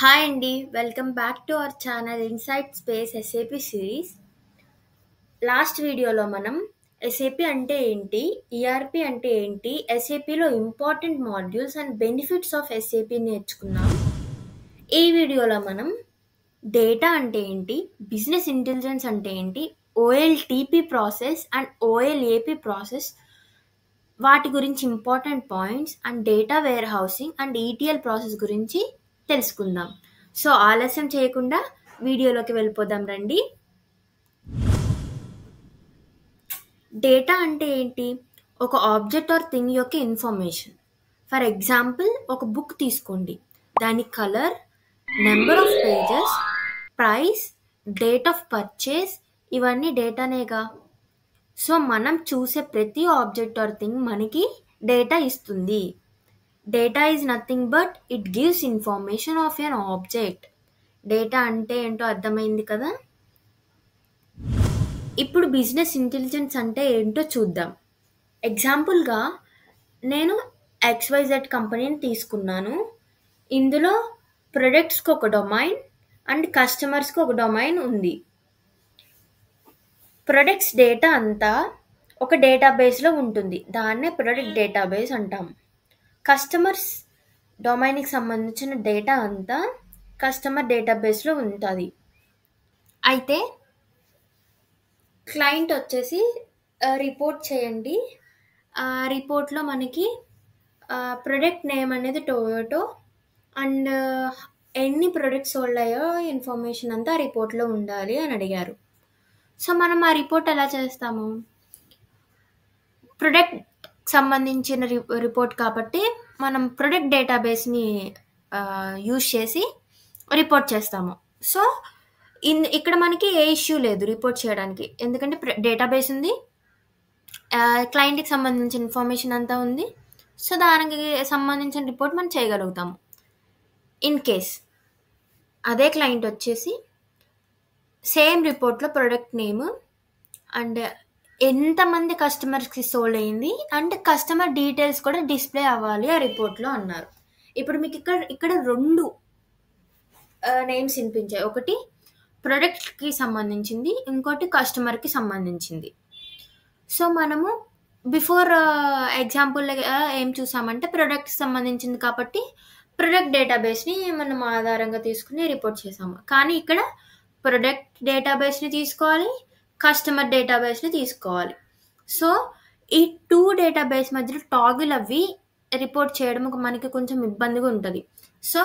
Hi అండి. Welcome back to our channel insight space SAP series. Last వీడియోలో మనం SAP అంటే ఏంటి, ఈఆర్పి అంటే ఏంటి, ఎస్ఏపిలో important modules and benefits of SAP నేర్చుకున్నాం. ఈ వీడియోలో మనం డేటా అంటే ఏంటి, బిజినెస్ ఇంటెలిజెన్స్ అంటే ఏంటి, OLTP process and OLAP process వాటి గురించి important points and data warehousing and ETL process గురించి తెలుసుకుందాం. సో ఆలస్యం చేయకుండా వీడియోలోకి వెళ్ళిపోదాం రండి. డేటా అంటే ఏంటి? ఒక ఆబ్జెక్ట్ ఆర్ థింగ్ యొక్క ఇన్ఫర్మేషన్. ఫర్ ఎగ్జాంపుల్ ఒక బుక్ తీసుకోండి. దాని colour, number of pages, price, date of purchase ఇవన్నీ డేటానేగా. సో మనం చూసే ప్రతి ఆబ్జెక్ట్ ఆర్ థింగ్ మనకి డేటా ఇస్తుంది. Data is nothing but it gives information of an object. Data అంటే ఏంటో అర్థమైంది కదా. ఇప్పుడు బిజినెస్ ఇంటెలిజెన్స్ అంటే ఏంటో చూద్దాం. ఎగ్జాంపుల్గా నేను XYZ కంపెనీని తీసుకున్నాను. ఇందులో ప్రొడక్ట్స్కి ఒక డొమైన్ అండ్ కస్టమర్స్కి ఒక డొమైన్ ఉంది. ప్రొడక్ట్స్ డేటా అంతా ఒక డేటాబేస్లో ఉంటుంది. దాన్నే ప్రొడక్ట్ డేటాబేస్ అంటాం. కస్టమర్స్ డొమైన్కి సంబంధించిన డేటా అంతా కస్టమర్ డేటాబేస్లో ఉంటుంది. అయితే క్లయింట్ వచ్చేసి రిపోర్ట్ చేయండి. ఆ రిపోర్ట్లో మనకి ప్రొడక్ట్ నేమ్ అనేది టొయోటో అండ్ ఎన్ని ప్రొడక్ట్స్ సోల్డ్ అయ్యో ఇన్ఫర్మేషన్ అంతా రిపోర్ట్లో ఉండాలి అని అడిగారు. సో మనం ఆ రిపోర్ట్ ఎలా చేస్తాము? ప్రొడక్ట్ సంబంధించిన రిపోర్ట్ కాబట్టి మనం ప్రొడక్ట్ డేటాబేస్ని యూజ్ చేసి రిపోర్ట్ చేస్తాము. సో ఇక్కడ మనకి ఏ ఇష్యూ లేదు రిపోర్ట్ చేయడానికి, ఎందుకంటే డేటాబేస్ ఉంది, క్లయింట్కి సంబంధించిన ఇన్ఫర్మేషన్ అంతా ఉంది. సో దానికి సంబంధించిన రిపోర్ట్ మనం చేయగలుగుతాము. ఇన్ కేస్ అదే క్లయింట్ వచ్చేసి సేమ్ రిపోర్ట్లో ప్రొడక్ట్ నేమ్ అండ్ ఎంతమంది కస్టమర్స్కి సోల్డ్ అయింది అండ్ కస్టమర్ డీటెయిల్స్ కూడా డిస్ప్లే అవ్వాలి ఆ రిపోర్ట్లో అన్నారు. ఇప్పుడు మీకు ఇక్కడ రెండు నేమ్స్ వినిపించాయి. ఒకటి ప్రొడక్ట్కి సంబంధించింది, ఇంకోటి కస్టమర్కి సంబంధించింది. సో మనము బిఫోర్ ఎగ్జాంపుల్ ఏం చూసామంటే ప్రొడక్ట్కి సంబంధించింది కాబట్టి ప్రొడక్ట్ డేటాబేస్ని మనం ఆధారంగా తీసుకుని రిపోర్ట్ చేసాము. కానీ ఇక్కడ ప్రొడక్ట్ డేటాబేస్ని తీసుకోవాలి, కస్టమర్ డేటాబేస్ని తీసుకోవాలి. సో ఈ టూ డేటాబేస్ మధ్యలో టాగిల్ అవి రిపోర్ట్ చేయడం మనకి కొంచెం ఇబ్బందిగా ఉంటుంది. సో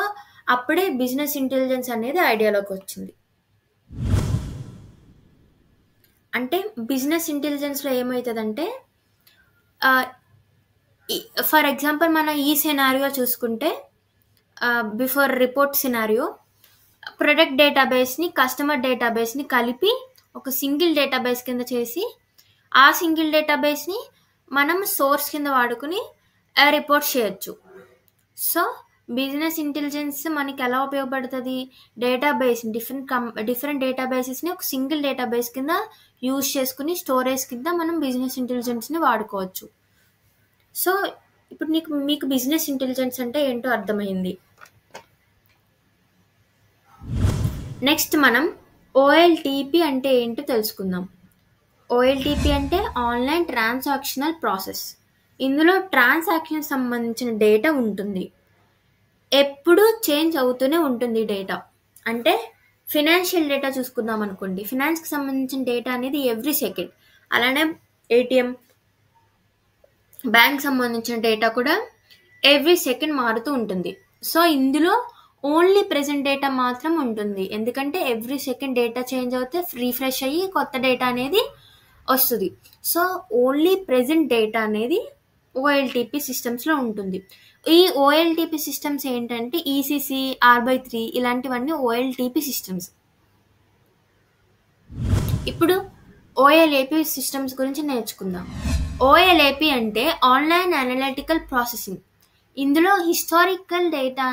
అప్పుడే బిజినెస్ ఇంటెలిజెన్స్ అనేది ఐడియాలోకి వచ్చింది. అంటే బిజినెస్ ఇంటెలిజెన్స్లో ఏమవుతుందంటే ఫర్ ఎగ్జాంపుల్ మనం ఈ సినారియో చూసుకుంటే బిఫోర్ రిపోర్ట్ సినారియో ప్రొడక్ట్ డేటాబేస్ని కస్టమర్ డేటాబేస్ని కలిపి ఒక సింగిల్ డేటాబేస్ కింద చేసి ఆ సింగిల్ డేటాబేస్ని మనం సోర్స్ కింద వాడుకుని రిపోర్ట్ చేయొచ్చు. సో బిజినెస్ ఇంటెలిజెన్స్ మనకి ఎలా ఉపయోగపడుతుంది? డేటాబేస్ డిఫరెంట్ డేటాబేసెస్ని ఒక సింగిల్ డేటాబేస్ కింద యూజ్ చేసుకుని స్టోరేజ్ కింద మనం బిజినెస్ ఇంటెలిజెన్స్ని వాడుకోవచ్చు. సో ఇప్పుడు మీకు బిజినెస్ ఇంటెలిజెన్స్ అంటే ఏంటో అర్థమైంది. నెక్స్ట్ మనం ఓఎల్టీపీ అంటే ఏంటో తెలుసుకుందాం. ఓఎల్టీపీ అంటే ఆన్లైన్ ట్రాన్సాక్షనల్ ప్రాసెస్. ఇందులో ట్రాన్సాక్షన్ సంబంధించిన డేటా ఉంటుంది. ఎప్పుడు చేంజ్ అవుతూనే ఉంటుంది డేటా. అంటే ఫినాన్షియల్ డేటా చూసుకుందాం అనుకోండి, ఫినాన్స్కి సంబంధించిన డేటా అనేది ఎవ్రీ సెకండ్. అలానే ఏటీఎం, బ్యాంక్ సంబంధించిన డేటా కూడా ఎవ్రీ సెకండ్ మారుతూ ఉంటుంది. సో ఇందులో ఓన్లీ ప్రెజెంట్ డేటా మాత్రం ఉంటుంది, ఎందుకంటే ఎవ్రీ సెకండ్ డేటా చేంజ్ అవుతే రీఫ్రెష్ అయ్యి కొత్త డేటా అనేది వస్తుంది. సో ఓన్లీ ప్రెజెంట్ డేటా అనేది ఓఎల్టీపీ సిస్టమ్స్లో ఉంటుంది. ఈ ఓఎల్టీపీ సిస్టమ్స్ ఏంటంటే ఈసీసీ, R/3 ఇలాంటివన్నీ ఓఎల్టీపీ సిస్టమ్స్. ఇప్పుడు ఓఎల్ఏపీ సిస్టమ్స్ గురించి నేర్చుకుందాం. ఓఎల్ఏపీ అంటే ఆన్లైన్ అనలిటికల్ ప్రాసెసింగ్. ఇందులో హిస్టారికల్ డేటా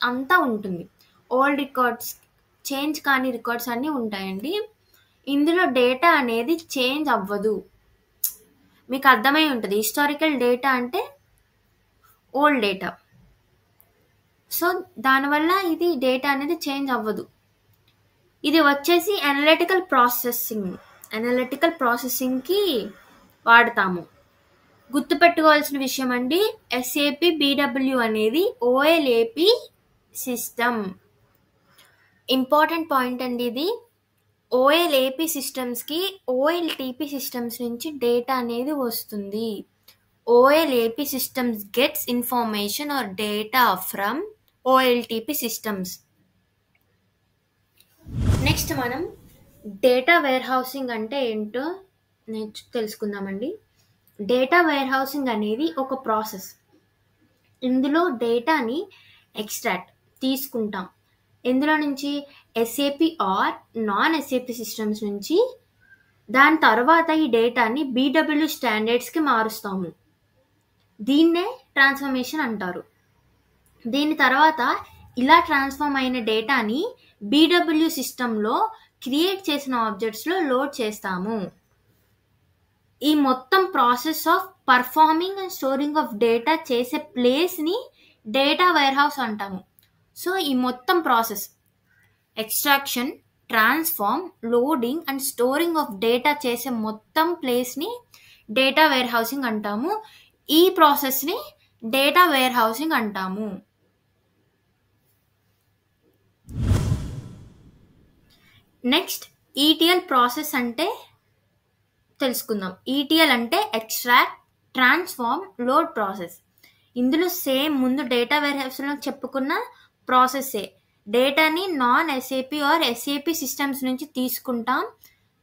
అంతా ఉంటుంది. ఓల్డ్ రికార్డ్స్, చేంజ్ కాని రికార్డ్స్ అన్నీ ఉంటాయండి. ఇందులో డేటా అనేది చేంజ్ అవ్వదు. మీకు అర్థమై ఉంటుంది, హిస్టారికల్ డేటా అంటే ఓల్డ్ డేటా. సో దానివల్ల ఇది డేటా అనేది చేంజ్ అవ్వదు. ఇది వచ్చేసి అనలిటికల్ ప్రాసెసింగ్కి వాడతాము. గుర్తుపెట్టుకోవాల్సిన విషయం అండి, SAP BW అనేది OLAP సిస్టమ్. ఇంపార్టెంట్ పాయింట్ అండి ఇది. OLAP సిస్టమ్స్కి OLTP సిస్టమ్స్ నుంచి డేటా అనేది వస్తుంది. OLAP systems gets information or data from OLTP systems. Next మనం డేటా వేర్ హౌసింగ్ అంటే ఏంటో తెలుసుకుందామండి. డేటా వేర్ హౌసింగ్ అనేది ఒక ప్రాసెస్. ఇందులో డేటాని ఎక్స్ట్రాక్ట్ తీసుకుంటాం. ఇందులో నుంచి SAP or non SAP systems నుంచి. దాని తర్వాత ఈ డేటాని BW స్టాండర్డ్స్కి మారుస్తాము. దీన్నే ట్రాన్స్ఫర్మేషన్ అంటారు. దీని తర్వాత ఇలా ట్రాన్స్ఫార్మ్ అయిన డేటాని BW సిస్టంలో క్రియేట్ చేసిన ఆబ్జెక్ట్స్లో లోడ్ చేస్తాము. ఈ మొత్తం process of performing and storing of data చేసే ప్లేస్ని డేటా వేర్ హౌస్ అంటాము. సో ఈ మొత్తం process extraction, transform, loading and storing of data చేసే మొత్తం ప్లేస్ని డేటా వేర్ హౌసింగ్ అంటాము. ఈ ప్రాసెస్ని డేటా వేర్ హౌసింగ్ అంటాము. నెక్స్ట్ ETL ప్రాసెస్ అంటే తెలుసుకుందాం. ETL అంటే ఎక్స్ట్రాక్ట్, ట్రాన్స్ఫార్మ్, లోడ్ ప్రాసెస్. ఇందులో సేమ్ ముందు డేటా వేర్ హౌస్లో చెప్పుకున్న ప్రాసెస్సే. డేటాని non SAP or SAP systems నుంచి తీసుకుంటాం.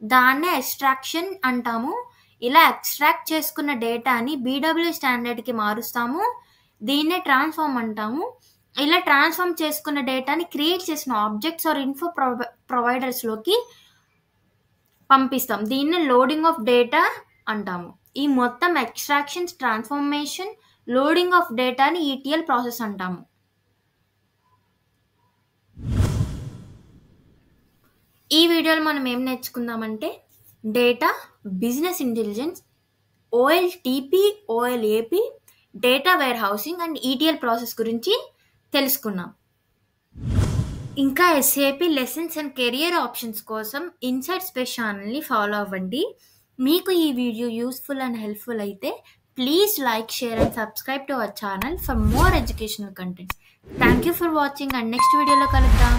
దాన్నే ఎక్స్ట్రాక్షన్ అంటాము. ఇలా ఎక్స్ట్రాక్ట్ చేసుకున్న డేటాని BW స్టాండర్డ్కి మారుస్తాము. దీన్నే ట్రాన్స్ఫార్మ్ అంటాము. ఇలా ట్రాన్స్ఫార్మ్ చేసుకున్న డేటాని క్రియేట్ చేసిన ఆబ్జెక్ట్స్ ఆర్ ఇన్ఫో ప్రొవైడర్స్లోకి పంపిస్తాం. దీన్నే లోడింగ్ ఆఫ్ డేటా అంటాము. ఈ మొత్తం ఎక్స్ట్రాక్షన్స్, ట్రాన్స్ఫర్మేషన్, లోడింగ్ ఆఫ్ డేటాని ETL ప్రాసెస్ అంటాము. ఈ వీడియోలో మనం ఏం నేర్చుకుందామంటే data, business intelligence, OLTP, OLAP, data warehousing and ETL process గురించి తెలుసుకున్నాం. ఇంకా SAP lessons and career options కోసం ఇన్సైట్ స్పేస్ ఛానల్ని ఫాలో అవ్వండి. మీకు ఈ వీడియో యూస్ఫుల్ అండ్ హెల్ప్ఫుల్ అయితే please like, share and subscribe to our channel for more educational contents. Thank you for watching and next వీడియోలో కలుద్దాం.